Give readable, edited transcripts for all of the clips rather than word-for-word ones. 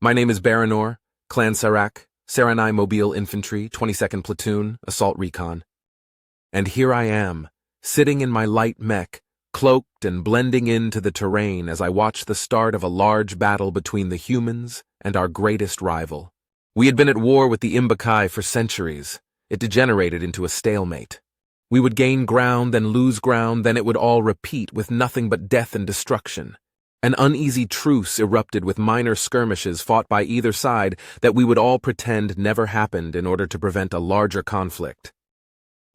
My name is Baranor, Clan Sarak, Saranai Mobile Infantry, 22nd Platoon, Assault Recon. And here I am, sitting in my light mech, cloaked and blending into the terrain as I watch the start of a large battle between the humans and our greatest rival. We had been at war with the Imbakai for centuries. It degenerated into a stalemate. We would gain ground, then lose ground, then it would all repeat with nothing but death and destruction. An uneasy truce erupted with minor skirmishes fought by either side that we would all pretend never happened in order to prevent a larger conflict.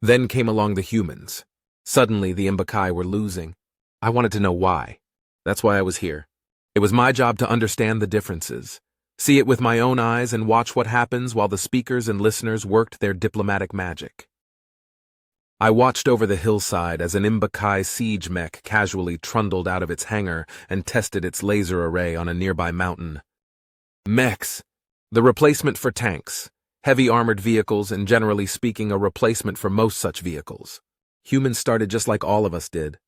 Then came along the humans. Suddenly, the Imbakai were losing. I wanted to know why. That's why I was here. It was my job to understand the differences, see it with my own eyes, and watch what happens while the speakers and listeners worked their diplomatic magic. I watched over the hillside as an Imbakai siege mech casually trundled out of its hangar and tested its laser array on a nearby mountain. Mechs, the replacement for tanks, heavy armored vehicles, and generally speaking a replacement for most such vehicles. Humans started just like all of us did.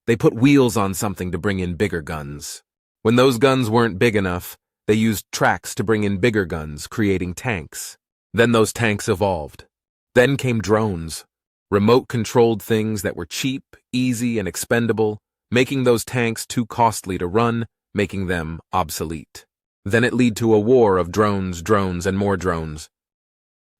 They put wheels on something to bring in bigger guns. When those guns weren't big enough, they used tracks to bring in bigger guns, creating tanks. Then those tanks evolved. Then came drones. Remote-controlled things that were cheap, easy, and expendable, making those tanks too costly to run, making them obsolete. Then it led to a war of drones, and more drones.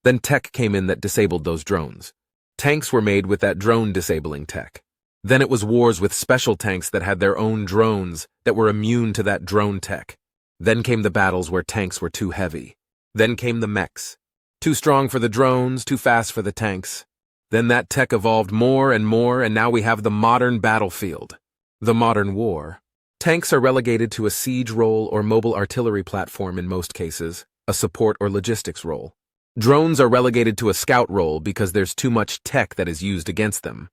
Then tech came in that disabled those drones. Tanks were made with that drone-disabling tech. Then it was wars with special tanks that had their own drones that were immune to that drone tech. Then came the battles where tanks were too heavy. Then came the mechs. Too strong for the drones, too fast for the tanks. Then that tech evolved more, and now we have the modern battlefield. The modern war. Tanks are relegated to a siege role or mobile artillery platform in most cases, a support or logistics role. Drones are relegated to a scout role because there's too much tech that is used against them.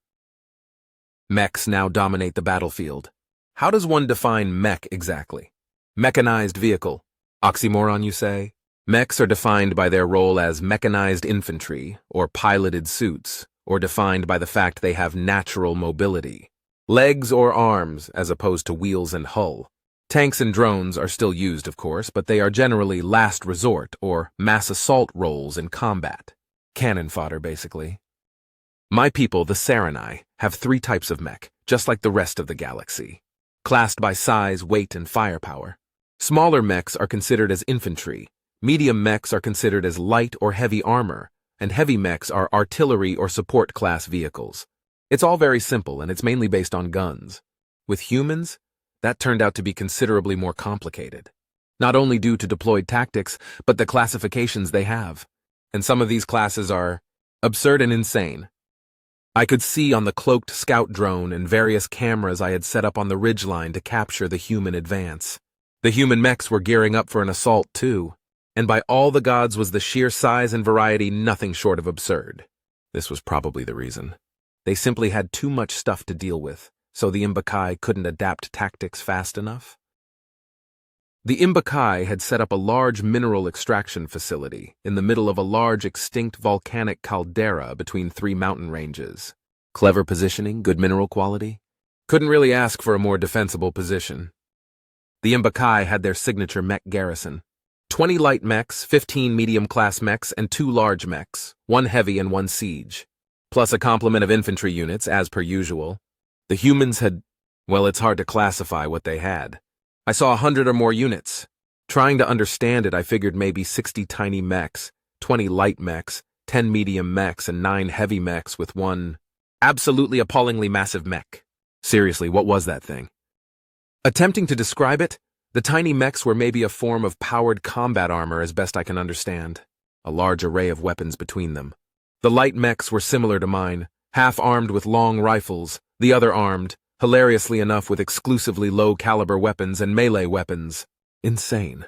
Mechs now dominate the battlefield. How does one define mech exactly? Mechanized vehicle. Oxymoron, you say? Mechs are defined by their role as mechanized infantry, or piloted suits, or defined by the fact they have natural mobility. Legs or arms, as opposed to wheels and hull. Tanks and drones are still used, of course, but they are generally last resort, or mass assault roles in combat. Cannon fodder, basically. My people, the Saranai, have 3 types of mech, just like the rest of the galaxy. Classed by size, weight, and firepower. Smaller mechs are considered as infantry. Medium mechs are considered as light or heavy armor, and heavy mechs are artillery or support class vehicles. It's all very simple, and it's mainly based on guns. With humans, that turned out to be considerably more complicated. Not only due to deployed tactics, but the classifications they have. And some of these classes are absurd and insane. I could see on the cloaked scout drone and various cameras I had set up on the ridgeline to capture the human advance. The human mechs were gearing up for an assault, too. And by all the gods was the sheer size and variety nothing short of absurd. This was probably the reason. They simply had too much stuff to deal with, so the Imbakai couldn't adapt tactics fast enough. The Imbakai had set up a large mineral extraction facility in the middle of a large extinct volcanic caldera between 3 mountain ranges. Clever positioning, good mineral quality. Couldn't really ask for a more defensible position. The Imbakai had their signature mech garrison. 20 light mechs, 15 medium-class mechs, and 2 large mechs, 1 heavy and 1 siege. Plus a complement of infantry units, as per usual. The humans had, well, it's hard to classify what they had. I saw 100 or more units. Trying to understand it, I figured maybe 60 tiny mechs, 20 light mechs, 10 medium mechs, and 9 heavy mechs with 1 absolutely appallingly massive mech. Seriously, what was that thing? Attempting to describe it, the tiny mechs were maybe a form of powered combat armor as best I can understand. A large array of weapons between them. The light mechs were similar to mine, half armed with long rifles, the other armed, hilariously enough, with exclusively low-caliber weapons and melee weapons. Insane.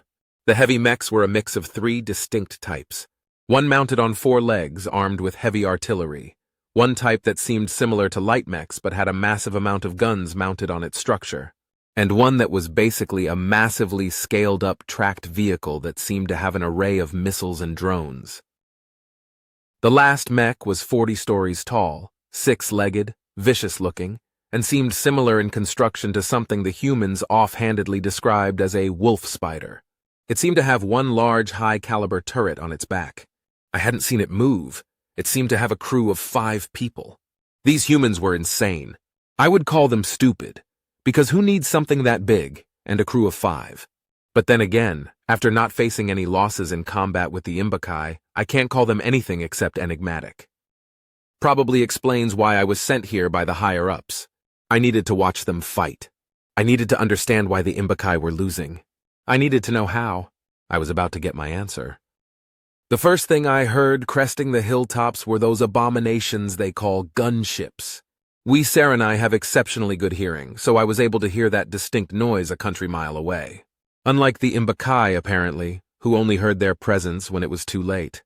The heavy mechs were a mix of 3 distinct types. One mounted on 4 legs, armed with heavy artillery. One type that seemed similar to light mechs but had a massive amount of guns mounted on its structure. And one that was basically a massively scaled-up tracked vehicle that seemed to have an array of missiles and drones. The last mech was 40 stories tall, 6-legged, vicious-looking, and seemed similar in construction to something the humans offhandedly described as a wolf spider. It seemed to have one large, high-caliber turret on its back. I hadn't seen it move. It seemed to have a crew of 5 people. These humans were insane. I would call them stupid, because who needs something that big and a crew of 5? But then again, after not facing any losses in combat with the Imbakai, I can't call them anything except enigmatic. Probably explains why I was sent here by the higher-ups. I needed to watch them fight. I needed to understand why the Imbakai were losing. I needed to know how. I was about to get my answer. The first thing I heard cresting the hilltops were those abominations they call gunships. We Serenai have exceptionally good hearing, so I was able to hear that distinct noise a country mile away. Unlike the Imbakai, apparently, who only heard their presence when it was too late.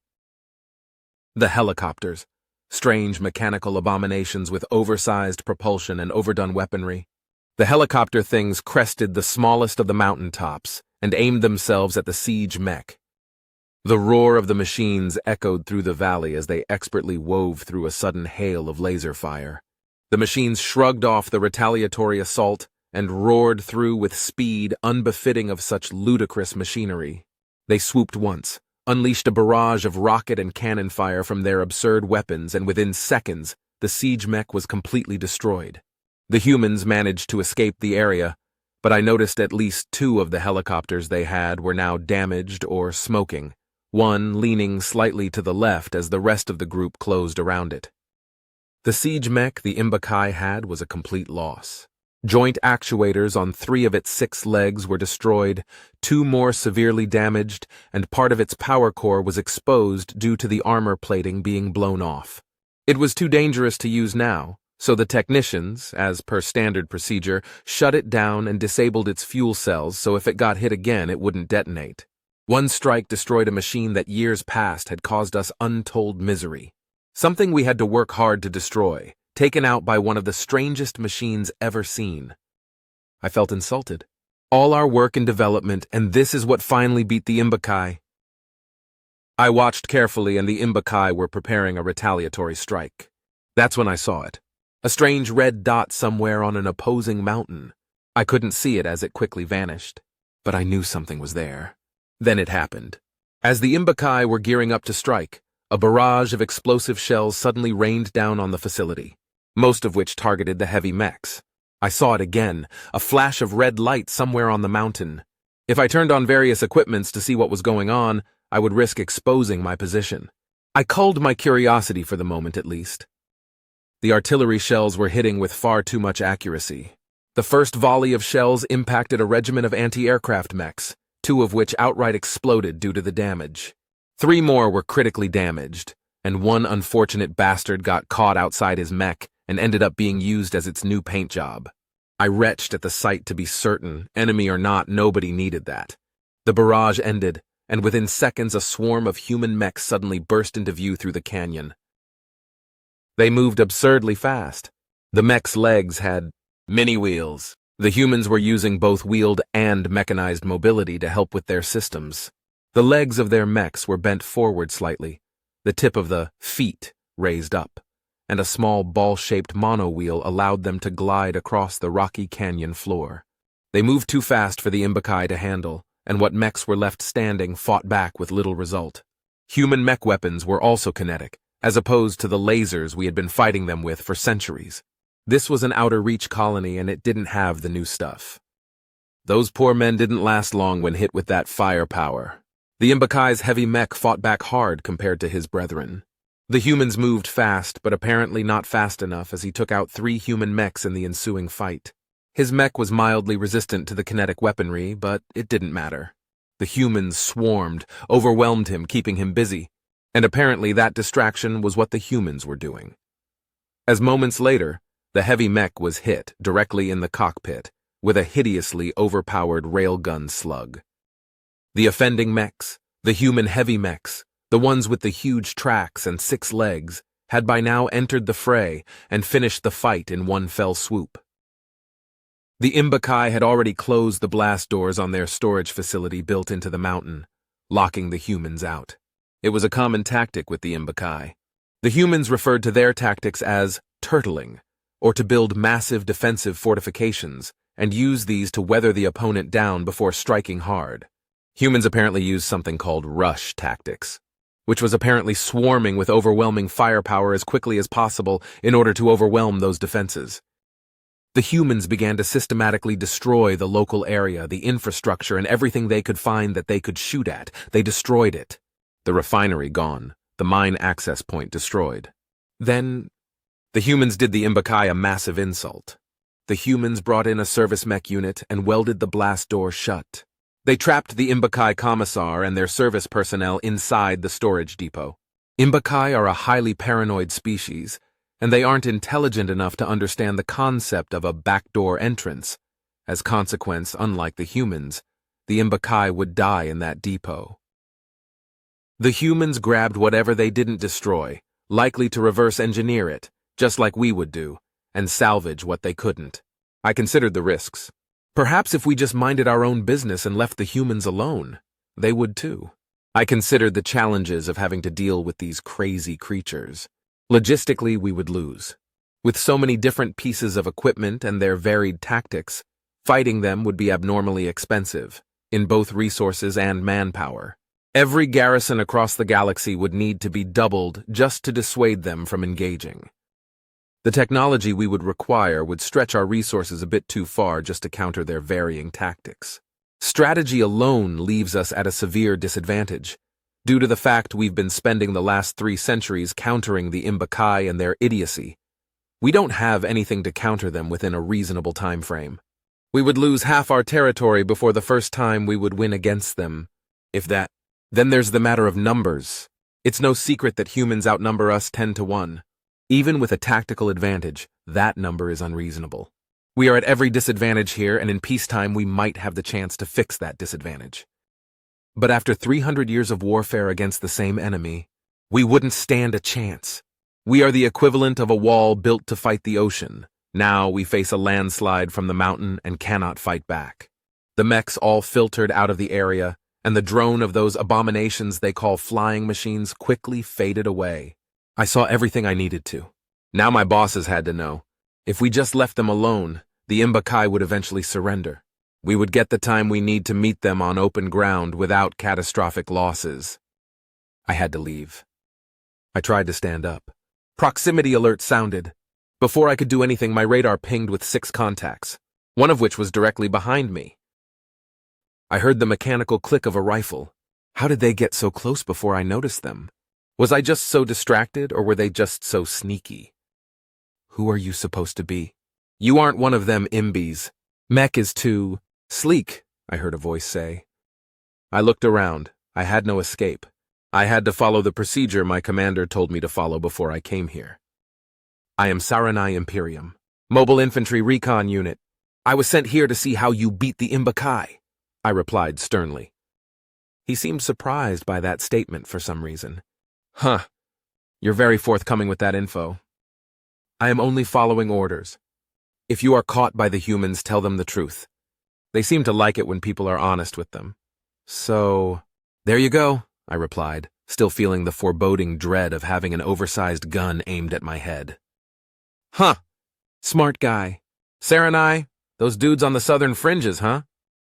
The helicopters. Strange mechanical abominations with oversized propulsion and overdone weaponry. The helicopter things crested the smallest of the mountaintops and aimed themselves at the siege mech. The roar of the machines echoed through the valley as they expertly wove through a sudden hail of laser fire. The machines shrugged off the retaliatory assault and roared through with speed unbefitting of such ludicrous machinery. They swooped once, unleashed a barrage of rocket and cannon fire from their absurd weapons, and within seconds, the siege mech was completely destroyed. The humans managed to escape the area, but I noticed at least 2 of the helicopters they had were now damaged or smoking, one leaning slightly to the left as the rest of the group closed around it. The siege mech the Imbakai had was a complete loss. Joint actuators on 3 of its 6 legs were destroyed, 2 more severely damaged, and part of its power core was exposed due to the armor plating being blown off. It was too dangerous to use now, so the technicians, as per standard procedure, shut it down and disabled its fuel cells so if it got hit again it wouldn't detonate. One strike destroyed a machine that years past had caused us untold misery. Something we had to work hard to destroy, taken out by one of the strangest machines ever seen. I felt insulted. All our work and development, and this is what finally beat the Imbakai. I watched carefully, and the Imbakai were preparing a retaliatory strike. That's when I saw it. A strange red dot somewhere on an opposing mountain. I couldn't see it as it quickly vanished, but I knew something was there. Then it happened. As the Imbakai were gearing up to strike, a barrage of explosive shells suddenly rained down on the facility, most of which targeted the heavy mechs. I saw it again, a flash of red light somewhere on the mountain. If I turned on various equipments to see what was going on, I would risk exposing my position. I culled my curiosity for the moment at least. The artillery shells were hitting with far too much accuracy. The first volley of shells impacted a regiment of anti-aircraft mechs, 2 of which outright exploded due to the damage. 3 more were critically damaged, and one unfortunate bastard got caught outside his mech and ended up being used as its new paint job. I retched at the sight to be certain, enemy or not, nobody needed that. The barrage ended, and within seconds a swarm of human mechs suddenly burst into view through the canyon. They moved absurdly fast. The mech's legs had mini-wheels. The humans were using both wheeled and mechanized mobility to help with their systems. The legs of their mechs were bent forward slightly, the tip of the feet raised up, and a small ball-shaped monowheel allowed them to glide across the rocky canyon floor. They moved too fast for the Imbakai to handle, and what mechs were left standing fought back with little result. Human mech weapons were also kinetic, as opposed to the lasers we had been fighting them with for centuries. This was an outer reach colony, and it didn't have the new stuff. Those poor men didn't last long when hit with that firepower. The Imbakai's heavy mech fought back hard compared to his brethren. The humans moved fast, but apparently not fast enough, as he took out 3 human mechs in the ensuing fight. His mech was mildly resistant to the kinetic weaponry, but it didn't matter. The humans swarmed, overwhelmed him, keeping him busy, and apparently that distraction was what the humans were doing. As moments later, the heavy mech was hit directly in the cockpit with a hideously overpowered railgun slug. The offending mechs, the human heavy mechs, the ones with the huge tracks and 6 legs, had by now entered the fray and finished the fight in one fell swoop. The Imbakai had already closed the blast doors on their storage facility built into the mountain, locking the humans out. It was a common tactic with the Imbakai. The humans referred to their tactics as turtling, or to build massive defensive fortifications and use these to weather the opponent down before striking hard. Humans apparently used something called rush tactics, which was apparently swarming with overwhelming firepower as quickly as possible in order to overwhelm those defenses. The humans began to systematically destroy the local area, the infrastructure, and everything they could find that they could shoot at. They destroyed it. The refinery gone, the mine access point destroyed. Then, the humans did the Imbakai a massive insult. The humans brought in a service mech unit and welded the blast door shut. They trapped the Imbakai commissar and their service personnel inside the storage depot. Imbakai are a highly paranoid species, and they aren't intelligent enough to understand the concept of a backdoor entrance. As consequence, unlike the humans, the Imbakai would die in that depot. The humans grabbed whatever they didn't destroy, likely to reverse engineer it, just like we would do, and salvage what they couldn't. I considered the risks. Perhaps if we just minded our own business and left the humans alone, they would too. I considered the challenges of having to deal with these crazy creatures. Logistically, we would lose. With so many different pieces of equipment and their varied tactics, fighting them would be abnormally expensive, in both resources and manpower. Every garrison across the galaxy would need to be doubled just to dissuade them from engaging. The technology we would require would stretch our resources a bit too far just to counter their varying tactics. Strategy alone leaves us at a severe disadvantage, due to the fact we've been spending the last 3 centuries countering the Imbakai and their idiocy. We don't have anything to counter them within a reasonable time frame. We would lose half our territory before the first time we would win against them, if that. Then there's the matter of numbers. It's no secret that humans outnumber us 10 to 1. Even with a tactical advantage, that number is unreasonable. We are at every disadvantage here, and in peacetime we might have the chance to fix that disadvantage. But after 300 years of warfare against the same enemy, we wouldn't stand a chance. We are the equivalent of a wall built to fight the ocean. Now we face a landslide from the mountain and cannot fight back. The mechs all filtered out of the area, and the drone of those abominations they call flying machines quickly faded away. I saw everything I needed to. Now my bosses had to know. If we just left them alone, the Imbakai would eventually surrender. We would get the time we need to meet them on open ground without catastrophic losses. I had to leave. I tried to stand up. Proximity alert sounded. Before I could do anything, my radar pinged with 6 contacts, one of which was directly behind me. I heard the mechanical click of a rifle. How did they get so close before I noticed them? Was I just so distracted, or were they just so sneaky? Who are you supposed to be? You aren't one of them imbies. Mech is too sleek, I heard a voice say. I looked around. I had no escape. I had to follow the procedure my commander told me to follow before I came here. I am Saranai Imperium, Mobile Infantry Recon Unit. I was sent here to see how you beat the Imbakai, I replied sternly. He seemed surprised by that statement for some reason. Huh. You're very forthcoming with that info. I am only following orders. If you are caught by the humans, tell them the truth. They seem to like it when people are honest with them. So, there you go, I replied, still feeling the foreboding dread of having an oversized gun aimed at my head. Huh. Smart guy. Saranai, those dudes on the southern fringes, huh?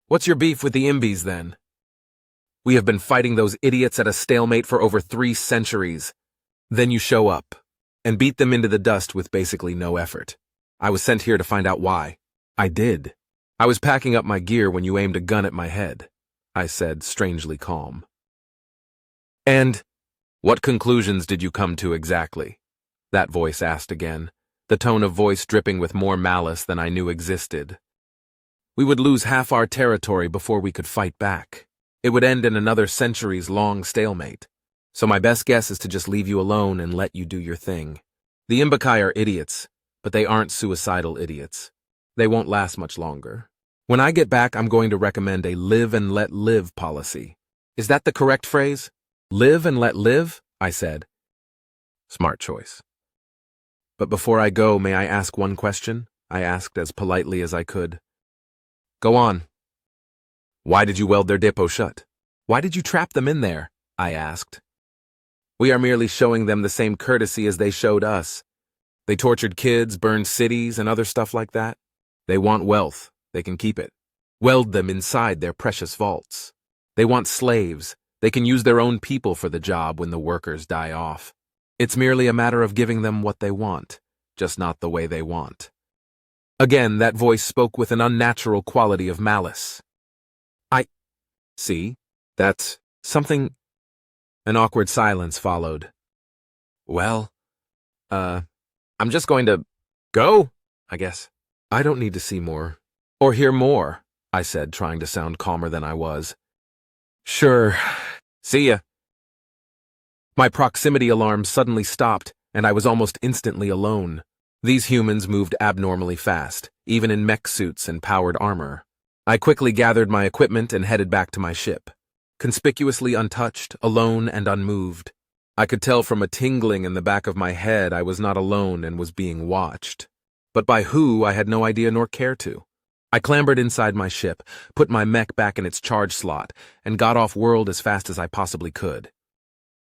What's your beef with the imbies, then? We have been fighting those idiots at a stalemate for over 3 centuries. Then you show up and beat them into the dust with basically no effort. I was sent here to find out why. I did. I was packing up my gear when you aimed a gun at my head, I said, strangely calm. And what conclusions did you come to exactly? That voice asked again, the tone of voice dripping with more malice than I knew existed. We would lose half our territory before we could fight back. It would end in another centuries-long stalemate. So my best guess is to just leave you alone and let you do your thing. The Imbakai are idiots, but they aren't suicidal idiots. They won't last much longer. When I get back, I'm going to recommend a live and let live policy. Is that the correct phrase? Live and let live? I said. Smart choice. But before I go, may I ask one question? I asked as politely as I could. Go on. Why did you weld their depot shut? Why did you trap them in there? I asked. We are merely showing them the same courtesy as they showed us. They tortured kids, burned cities, and other stuff like that. They want wealth. They can keep it. Weld them inside their precious vaults. They want slaves. They can use their own people for the job when the workers die off. It's merely a matter of giving them what they want, just not the way they want. Again, that voice spoke with an unnatural quality of malice. See, that's something. An awkward silence followed. Well, I'm just going to go, I guess. I don't need to see more. Or hear more, I said, trying to sound calmer than I was. Sure. See ya. My proximity alarm suddenly stopped, and I was almost instantly alone. These humans moved abnormally fast, even in mech suits and powered armor. I quickly gathered my equipment and headed back to my ship. Conspicuously untouched, alone and unmoved. I could tell from a tingling in the back of my head I was not alone and was being watched. But by who, I had no idea nor care to. I clambered inside my ship, put my mech back in its charge slot, and got off-world as fast as I possibly could.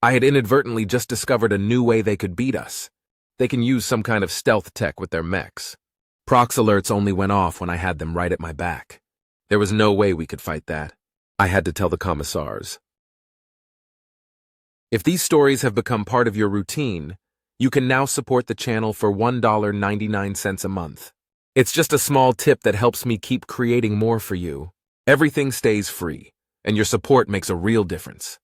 I had inadvertently just discovered a new way they could beat us. They can use some kind of stealth tech with their mechs. Prox alerts only went off when I had them right at my back. There was no way we could fight that. I had to tell the commissars. If these stories have become part of your routine, you can now support the channel for $1.99 a month. It's just a small tip that helps me keep creating more for you. Everything stays free, and your support makes a real difference.